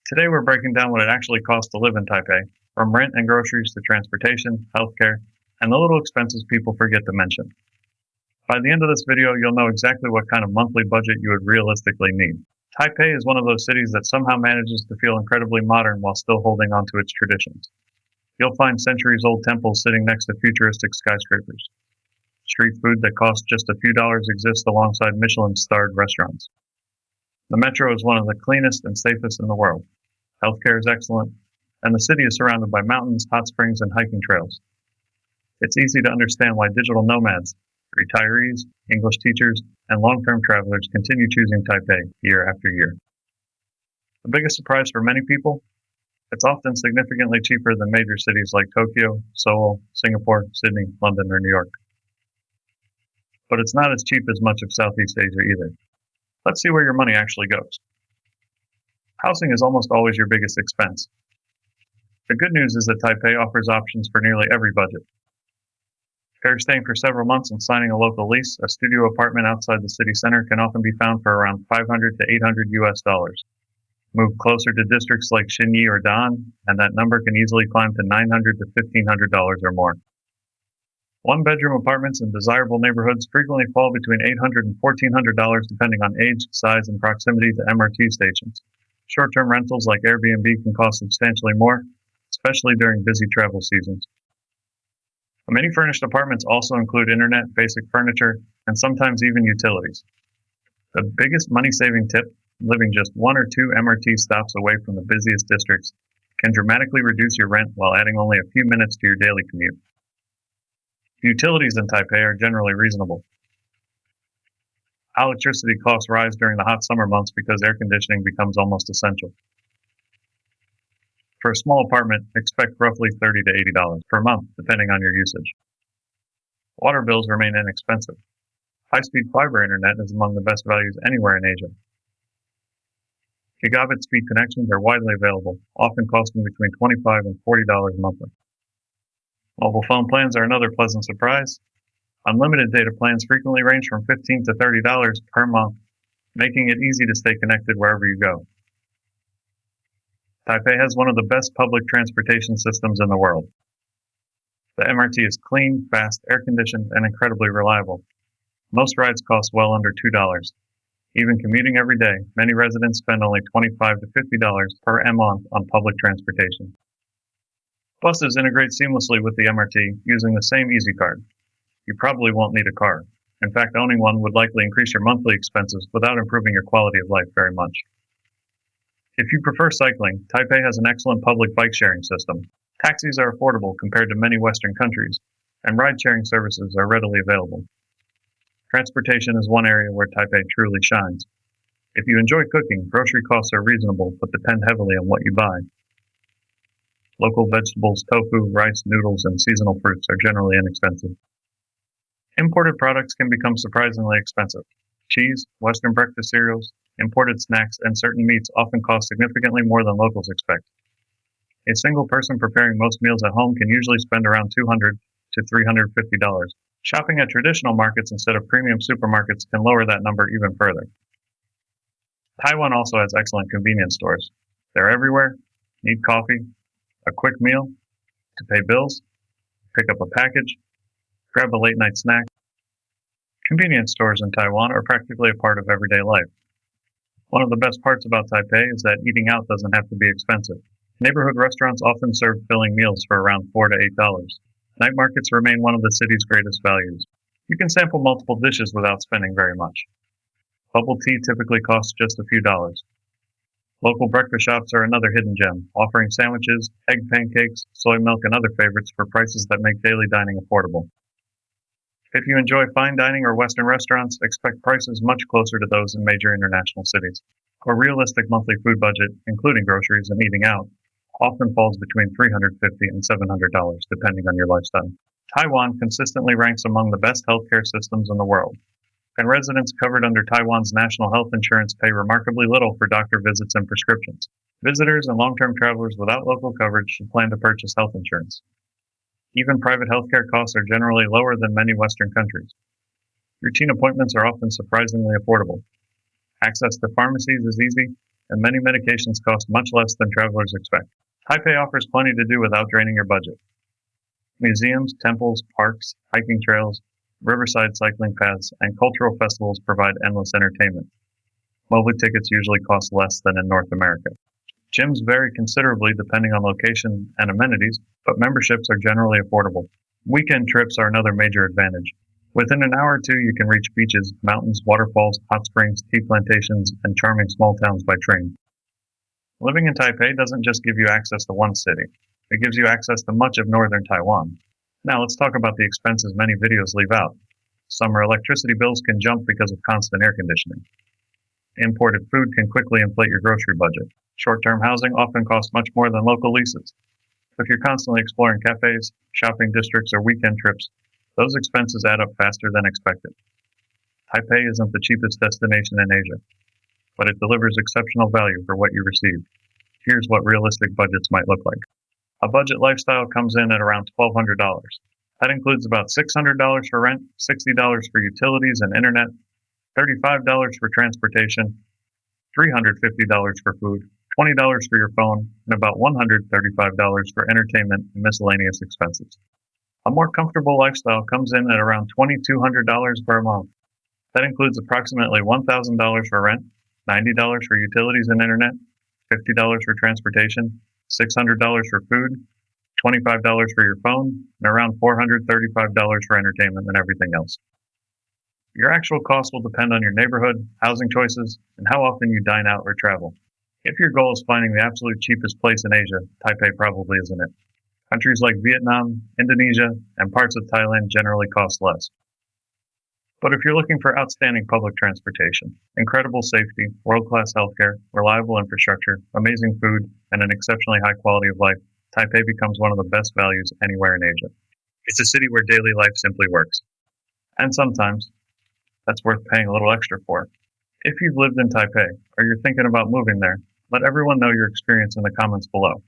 Today we're breaking down what it actually costs to live in Taipei, from rent and groceries to transportation, healthcare, and the little expenses people forget to mention. By the end of this video, you'll know exactly what kind of monthly budget you would realistically need. Taipei is one of those cities that somehow manages to feel incredibly modern while still holding on to its traditions. You'll find centuries-old temples sitting next to futuristic skyscrapers. Street food that costs just a few dollars exists alongside Michelin-starred restaurants. The metro is one of the cleanest and safest in the world. Healthcare is excellent, and the city is surrounded by mountains, hot springs, and hiking trails. It's easy to understand why digital nomads, retirees, English teachers, and long-term travelers continue choosing Taipei year after year. The biggest surprise for many people? It's often significantly cheaper than major cities like Tokyo, Seoul, Singapore, Sydney, London, or New York. But it's not as cheap as much of Southeast Asia either. Let's see where your money actually goes. Housing is almost always your biggest expense. The good news is that Taipei offers options for nearly every budget. If you're staying for several months and signing a local lease, a studio apartment outside the city center can often be found for around $500 to $800. Move closer to districts like Xinyi or Dan, and that number can easily climb to $900 to $1,500 or more. One-bedroom apartments in desirable neighborhoods frequently fall between $800 and $1,400 depending on age, size, and proximity to MRT stations. Short-term rentals like Airbnb can cost substantially more, especially during busy travel seasons. Many furnished apartments also include internet, basic furniture, and sometimes even utilities. The biggest money-saving tip, living just 1 or 2 MRT stops away from the busiest districts, can dramatically reduce your rent while adding only a few minutes to your daily commute. Utilities in Taipei are generally reasonable. Electricity costs rise during the hot summer months because air conditioning becomes almost essential. For a small apartment, expect roughly $30 to $80 per month, depending on your usage. Water bills remain inexpensive. High-speed fiber internet is among the best values anywhere in Asia. Gigabit speed connections are widely available, often costing between $25 and $40 monthly. Mobile phone plans are another pleasant surprise. Unlimited data plans frequently range from $15 to $30 per month, making it easy to stay connected wherever you go. Taipei has one of the best public transportation systems in the world. The MRT is clean, fast, air-conditioned, and incredibly reliable. Most rides cost well under $2. Even commuting every day, many residents spend only $25 to $50 per month on public transportation. Buses integrate seamlessly with the MRT using the same Easy Card. You probably won't need a car. In fact, owning one would likely increase your monthly expenses without improving your quality of life very much. If you prefer cycling, Taipei has an excellent public bike-sharing system. Taxis are affordable compared to many Western countries, and ride-sharing services are readily available. Transportation is one area where Taipei truly shines. If you enjoy cooking, grocery costs are reasonable but depend heavily on what you buy. Local vegetables, tofu, rice, noodles, and seasonal fruits are generally inexpensive. Imported products can become surprisingly expensive. Cheese, Western breakfast cereals, imported snacks, and certain meats often cost significantly more than locals expect. A single person preparing most meals at home can usually spend around $200 to $350. Shopping at traditional markets instead of premium supermarkets can lower that number even further. Taiwan also has excellent convenience stores. They're everywhere. Need coffee, a quick meal, to pay bills, pick up a package, grab a late night snack. Convenience stores in Taiwan are practically a part of everyday life. One of the best parts about Taipei is that eating out doesn't have to be expensive. Neighborhood restaurants often serve filling meals for around $4 to $8. Night markets remain one of the city's greatest values. You can sample multiple dishes without spending very much. Bubble tea typically costs just a few dollars. Local breakfast shops are another hidden gem, offering sandwiches, egg pancakes, soy milk, and other favorites for prices that make daily dining affordable. If you enjoy fine dining or Western restaurants, expect prices much closer to those in major international cities. A realistic monthly food budget, including groceries and eating out, often falls between $350 and $700, depending on your lifestyle. Taiwan consistently ranks among the best healthcare systems in the world, and residents covered under Taiwan's national health insurance pay remarkably little for doctor visits and prescriptions. Visitors and long-term travelers without local coverage should plan to purchase health insurance. Even private healthcare costs are generally lower than many Western countries. Routine appointments are often surprisingly affordable. Access to pharmacies is easy, and many medications cost much less than travelers expect. Taipei offers plenty to do without draining your budget. Museums, temples, parks, hiking trails, riverside cycling paths, and cultural festivals provide endless entertainment. Movie tickets usually cost less than in North America. Gyms vary considerably depending on location and amenities, but memberships are generally affordable. Weekend trips are another major advantage. Within an hour or two, you can reach beaches, mountains, waterfalls, hot springs, tea plantations, and charming small towns by train. Living in Taipei doesn't just give you access to one city, it gives you access to much of northern Taiwan. Now let's talk about the expenses many videos leave out. Summer electricity bills can jump because of constant air conditioning. Imported food can quickly inflate your grocery budget. Short-term housing often costs much more than local leases. If you're constantly exploring cafes, shopping districts, or weekend trips, those expenses add up faster than expected. Taipei isn't the cheapest destination in Asia, but it delivers exceptional value for what you receive. Here's what realistic budgets might look like. A budget lifestyle comes in at around $1,200. That includes about $600 for rent, $60 for utilities and internet, $35 for transportation, $350 for food, $20 for your phone, and about $135 for entertainment and miscellaneous expenses. A more comfortable lifestyle comes in at around $2,200 per month. That includes approximately $1,000 for rent, $90 for utilities and internet, $50 for transportation, $600 for food, $25 for your phone, and around $435 for entertainment and everything else. Your actual cost will depend on your neighborhood, housing choices, and how often you dine out or travel. If your goal is finding the absolute cheapest place in Asia, Taipei probably isn't it. Countries like Vietnam, Indonesia, and parts of Thailand generally cost less. But if you're looking for outstanding public transportation, incredible safety, world-class healthcare, reliable infrastructure, amazing food, and an exceptionally high quality of life, Taipei becomes one of the best values anywhere in Asia. It's a city where daily life simply works. And sometimes, that's worth paying a little extra for. If you've lived in Taipei, or you're thinking about moving there, let everyone know your experience in the comments below.